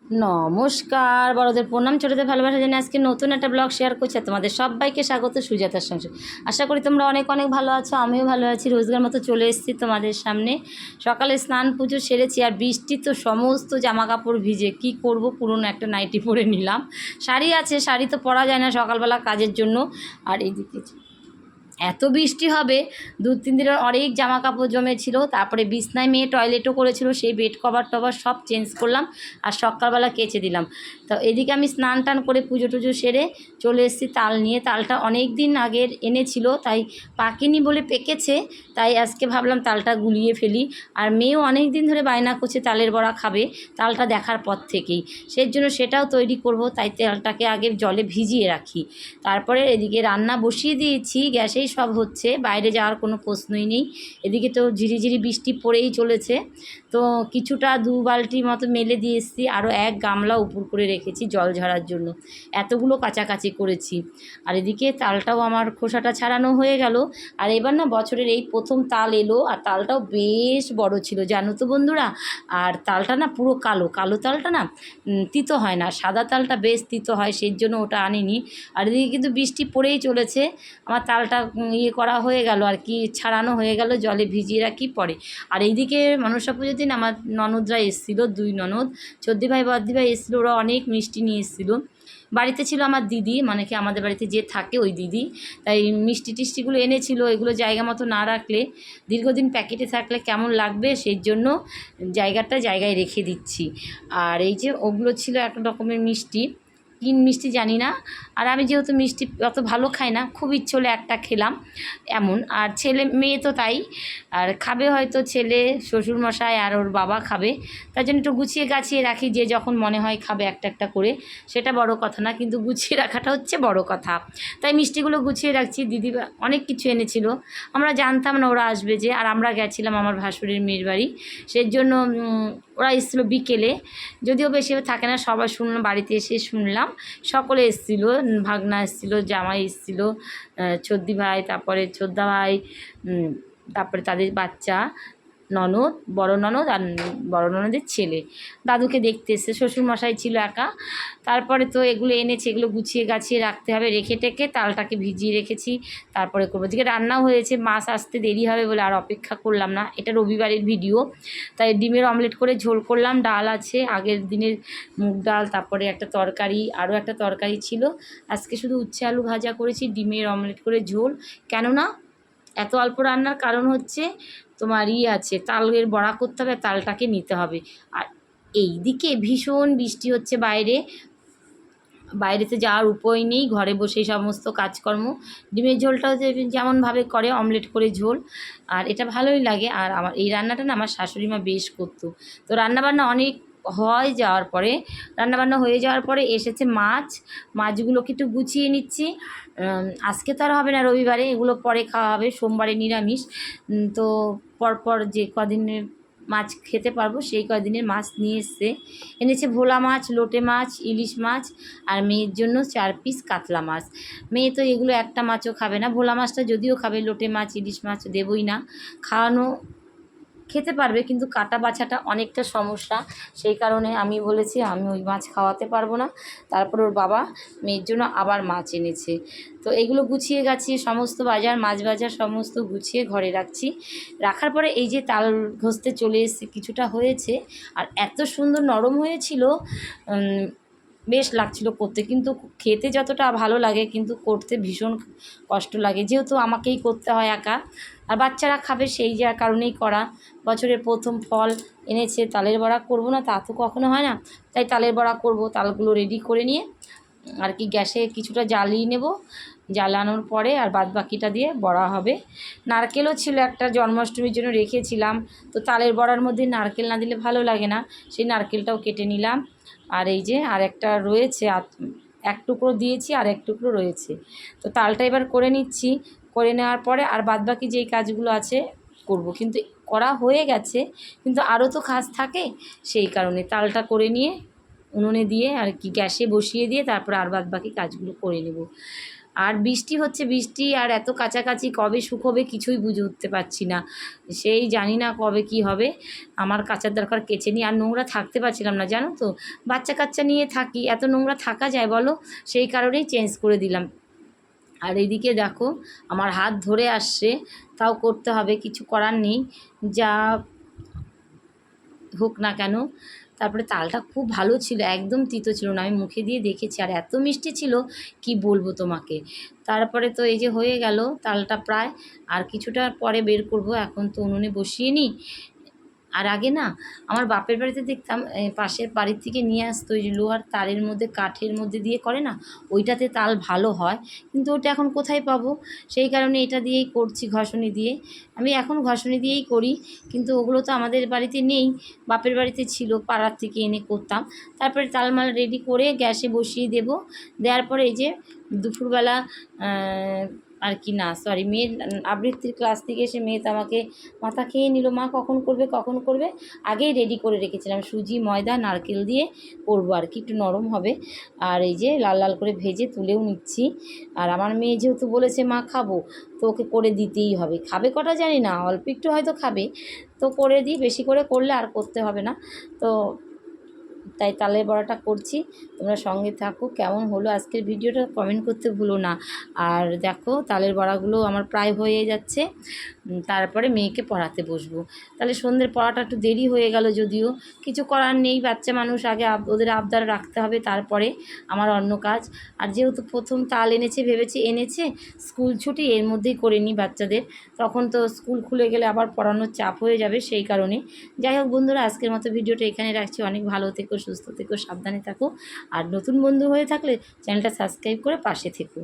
নমস্কার, বড়দের প্রণাম, ছোটদের ভালোবাসা জানিয়ে আজকে নতুন একটা ব্লগ শেয়ার করছি। তোমাদের সবাইকে স্বাগত সুজাতার সংসার। আশা করি তোমরা অনেক অনেক ভালো আছো, আমিও ভালো আছি। রোজগার মতো চলে এসেছি তোমাদের সামনে। সকালে স্নান পুজো সেরেছি, আর বৃষ্টি তো সমস্ত জামা কাপড় ভিজে কি করব, পুরনো একটা নাইটি পরে নিলাম। শাড়ি আছে, শাড়ি তো পরা যায় না সকালবেলা কাজের জন্য। আর এইদিকে এত বৃষ্টি হবে, 2-3 দিনের অনেক জামা কাপড় জমেছিল। তারপরে বিছনায় মেয়ে টয়লেটও করেছিল, সেই বেড কভার টভার সব চেঞ্জ করলাম আর সকালবেলা কেচে দিলাম। তো এদিকে আমি স্নান টান করে পুজো টুজো সেরে চলে এসেছি তাল নিয়ে। তালটা অনেক দিন আগের এনেছিল, তাই পাকেনি বলে পেকেছে, তাই আজকে ভাবলাম তালটা গুলিয়ে ফেলি। আর মেয়েও অনেক দিন ধরে বায়না করছে তালের বড়া খাবে, তালটা দেখার পর থেকেই। সেই জন্য সেটাও তৈরি করব, তাই তালটাকে আগে জলে ভিজিয়ে রাখি। তারপরে এদিকে রান্না বসিয়ে দিয়েছি, গ্যাসেই সব হচ্ছে, বাইরে যাওয়ার কোনো প্রশ্নই নেই। এদিকে তো ঝিরিঝিরি বৃষ্টি পড়েই চলেছে। তো কিছুটা 2 বালতি মতো মেলে দিয়ে এসেছি, আরও 1 গামলা উপর করে রেখেছি জল ঝরার জন্য। এতগুলো কাচাকাচি করেছি। আর এদিকে তালটাও আমার খোসাটা ছাড়ানো হয়ে গেল। আর এবার না বছরের এই প্রথম তাল এলো, আর তালটাও বেশ বড় ছিল জানো তো বন্ধুরা। আর তালটা না পুরো কালো কালো, তালটা না তিতো হয় না, সাদা তালটা বেশ তিতো হয়, সেই জন্য ওটা আনিনি। আর এদিকে কিন্তু বৃষ্টি পড়েই চলেছে। আমার তালটা ইয়ে করা হয়ে গেল আর কি, ছাড়ানো হয়ে গেল, জলে ভিজিয়ে রাখি পরে। আর এইদিকে মনসা পুজোর দিন আমার ননদরা এসেছিলো, 2 ননদ, চদ্দি ভাই বদ্দি ভাই এসেছিলো। ওরা অনেক মিষ্টি নিয়ে এসেছিলো। বাড়িতে ছিল আমার দিদি, মানে কি আমাদের বাড়িতে যে থাকে ওই দিদি, তাই মিষ্টি টিষ্টিগুলো এনেছিল। এগুলো জায়গা মতো না রাখলে, দীর্ঘদিন প্যাকেটে থাকলে কেমন লাগবে, সেই জন্য জায়গায় রেখে দিচ্ছি। আর এই যে ওগুলো ছিল এক রকমের মিষ্টি, কি মিষ্টি জানি না। আর আমি যেহেতু মিষ্টি অত ভালো খাই না, খুব ইচ্ছে হলে একটা খেলাম এমন। আর ছেলে মেয়ে তো তাই, আর খাবে হয়তো ছেলে, শ্বশুরমশাই আর ওর বাবা খাবে, তার জন্য একটু গুছিয়ে গাছিয়ে রাখি, যে যখন মনে হয় খাবে একটা একটা করে। সেটা বড় কথা না, কিন্তু গুছিয়ে রাখাটা হচ্ছে বড় কথা। তাই মিষ্টিগুলো গুছিয়ে রাখছি। দিদি অনেক কিছু এনেছিল, আমরা জানতাম না ওরা আসবে যে। আর আমরা গেছিলাম আমার ভাসুরের মেয়ের বাড়ি, সেই জন্য ওরা এসেছিলো বিকেলে, যদিও বেশি থাকে না, সবাই শুনলাম, বাড়িতে এসে শুনলাম সকলে এসেছিলো। ভাগনা এসেছিলো, জামাই এসেছিলো, চদ্দি ভাই, তারপরে ছোদ্দা ভাই, তারপরে তাদের বাচ্চা, ননদ, বড় ননদ আর বড় ননদের ছেলে, দাদুকে দেখতে এসছে, শ্বশুরমশাই ছিল একা। তারপরে তো এগুলো এনেছে, এগুলো গুছিয়ে গাছিয়ে রাখতে হবে, রেখে টেকে তালটাকে ভিজিয়ে রেখেছি। তারপরে করবো, দিকে রান্নাও হয়েছে, মাছ আসতে দেরি হবে বলে আর অপেক্ষা করলাম না। এটা রবিবারের ভিডিও, তাই ডিমের অমলেট করে ঝোল করলাম। ডাল আছে আগের দিনের মুগ ডাল, তারপরে একটা তরকারি, আরও একটা তরকারি ছিল। আজকে শুধু উচ্ছে আলু ভাজা করেছি, ডিমের অমলেট করে ঝোল। কেননা এত অল্প রান্নার কারণ হচ্ছে তোমার আছে, তালের বড়া করতে হবে, তালটাকে নিতে হবে। আর এই দিকে ভীষণ বৃষ্টি হচ্ছে বাইরে, বাইরেতে যাওয়ার উপায় নেই, ঘরে বসেই সমস্ত কাজকর্ম। ডিমের ঝোলটাও যেমনভাবে করে অমলেট করে ঝোল, আর এটা ভালোই লাগে। আর আমার এই রান্নাটা না আমার শাশুড়ি মা বেশ করতো। তো রান্নাবান্না অনেক রান্নাবান্না হয়ে যাওয়ার পরে এসেছে মাছগুলোকে একটু গুছিয়ে নিচ্ছি। আজকে তো আর হবে না, রবিবারে এগুলো পরে খাওয়া হবে, সোমবারে নিরামিষ। তো পরপর যে কদিনের মাছ খেতে পারবো সেই কদিনের মাছ নিয়ে এনেছে ভোলা মাছ, লোটে মাছ, ইলিশ মাছ, আর মেয়ের জন্য 4 পিস কাতলা মাছ। মেয়ে তো এগুলো একটা মাছও খাবে না, ভোলা মাছটা যদিও খাবে, লোটে মাছ ইলিশ মাছ দেবই না। খাওয়ানো খেতে পারবে, কিন্তু কাটা বাছাটা অনেকটা সমস্যা, সেই কারণে আমি বলেছি আমি ওই মাছ খাওয়াতে পারবো না। তারপর ওর বাবা মেয়ের জন্য আবার মাছ এনেছে। তো এগুলো গুছিয়ে গাছিয়ে সমস্ত মাছ বাজার সমস্ত গুছিয়ে ঘরে রাখার পরে এই যে তাল ঘষতে চলে এসেছে, কিছুটা হয়েছে। আর এত সুন্দর নরম হয়েছিল, বেশ লাগছিল করতে, কিন্তু খেতে যতটা ভালো লাগে কিন্তু করতে ভীষণ কষ্ট লাগে, যেহেতু আমাকেই করতে হয় একা, আর বাচ্চারা খাবে সেই যে কারণেই করা। বছরের প্রথম ফল এনেছে, তালের বড়া করবো না তা তো কখনো হয় না, তাই তালের বড়া করব। তালগুলো রেডি করে নিয়ে আর কি গ্যাসে কিছুটা জ্বালিয়ে নেব, জ্বালানোর পরে আর বাদ বাকিটা দিয়ে বড়া হবে। নারকেলও ছিল একটা, জন্মাষ্টমীর জন্য রেখেছিলাম, তো তালের বড়ার মধ্যে নারকেল না দিলে ভালো লাগে না, সেই নারকেলটাও কেটে নিলাম। আর এই যে আর একটা রয়েছে, এক টুকরো দিয়েছি আর এক টুকরো রয়েছে। তো তালটা এবার করে নিচ্ছি, করে নেওয়ার পরে আর বাদ বাকি যেই কাজগুলো আছে করব, কিন্তু করা হয়ে গেছে, কিন্তু আরও তো কাজ থাকে, সেই কারণে তালটা করে নিয়ে উনুনে দিয়ে আর কি গ্যাসে বসিয়ে দিয়ে তারপর আর বাদ বাকি কাজগুলো করে নেব। আর বৃষ্টি হচ্ছে, বৃষ্টি আর এত কাছাকাছি, কবে শুকোবে কিছুই বুঝে উঠতে পারছি না। সেই জানি না কবে কি হবে। আমার কাচার দরকার, কেচে নিই। আর নোংরা থাকতে পারছিলাম না, জানো তো, বাচ্চা কাচ্চা নিয়ে থাকি, এত নোংরা থাকা যায় বলো? সেই কারণেই চেঞ্জ করে দিলাম। আর এইদিকে দেখো আমার হাত ধরে আসছে, তাও করতে হবে, কিছু করার নেই, যা হোক না কেন। তারপরে তালটা খুব ভালো ছিল, একদম তিতো ছিল না, আমি মুখে দিয়ে দেখেছি, আর এত মিষ্টি ছিল কি বলবো তোমাকে। তারপরে তো এই যে হয়ে গেল তালটা প্রায়, আর কিছুটা পরে বের করব, এখন তো উনুনে বসিয়ে নিই। আর আগে না আমার বাপের বাড়িতে দেখতাম পাশের বাড়ির থেকে নিয়ে আসতো ওই যে লোহার তারের মধ্যে, কাঠের মধ্যে দিয়ে করে না, ওইটাতে তাল ভালো হয়, কিন্তু ওটা এখন কোথায় পাবো? সেই কারণে এটা দিয়েই করছি, ঘষণি দিয়ে। আমি এখন ঘষণি দিয়েই করি, কিন্তু ওগুলো তো আমাদের বাড়িতে নেই, বাপের বাড়িতে ছিল, পাড়ার থেকে এনে করতাম। তারপরে তালমাল রেডি করে গ্যাসে বসিয়ে দেব, দেওয়ার পরে এই যে দুপুরবেলা আর কি না, সরি, মেয়ের আবৃত্তির ক্লাস থেকে এসে মেয়ে তো আমাকে মাথা খেয়ে নিল, মা কখন করবে কখন করবে। আগেই রেডি করে রেখেছিলাম, সুজি ময়দা নারকেল দিয়ে করবো আর কি, একটু নরম হবে। আর এই যে লাল লাল করে ভেজে তুলেও নিচ্ছি। আর আমার মেয়ে যেহেতু বলেছে মা খাবো, তো ওকে করে দিতেই হবে। খাবে কটা জানি না, অল্প একটু হয়তো খাবে, তো করে দিই, বেশি করে করলে আর করতে হবে না। তো তাই তালের বড়াটা করছি, তোমরা সঙ্গে থাকো। কেমন হলো আজকের ভিডিওটা কমেন্ট করতে ভুলো না। আর দেখো তালের বড়াগুলো আমার প্রায় হয়ে যাচ্ছে, তারপরে মেয়েকে পড়াতে বসবো। তাহলে সন্ধ্যের পড়াটা একটু দেরি হয়ে গেল, যদিও কিছু করার নেই, বাচ্চা মানুষ, আগে ওদের আবদার রাখতে হবে, তারপরে আমার অন্য কাজ। আর যেহেতু প্রথম তাল এনেছে, ভেবেছি এনেছে স্কুল ছুটি এর মধ্যেই করে নিই বাচ্চাদের, তখন তো স্কুল খুলে গেলে আবার পড়ানোর চাপ হয়ে যাবে, সেই কারণে। যাই হোক বন্ধুরা, আজকের মতো ভিডিওটা এখানে রাখছি। অনেক ভালো থেকো, সুস্থ থেকো, সাবধানে থাকো। আর নতুন বন্ধু হয়ে থাকলে চ্যানেলটা সাবস্ক্রাইব করে পাশে থেকো।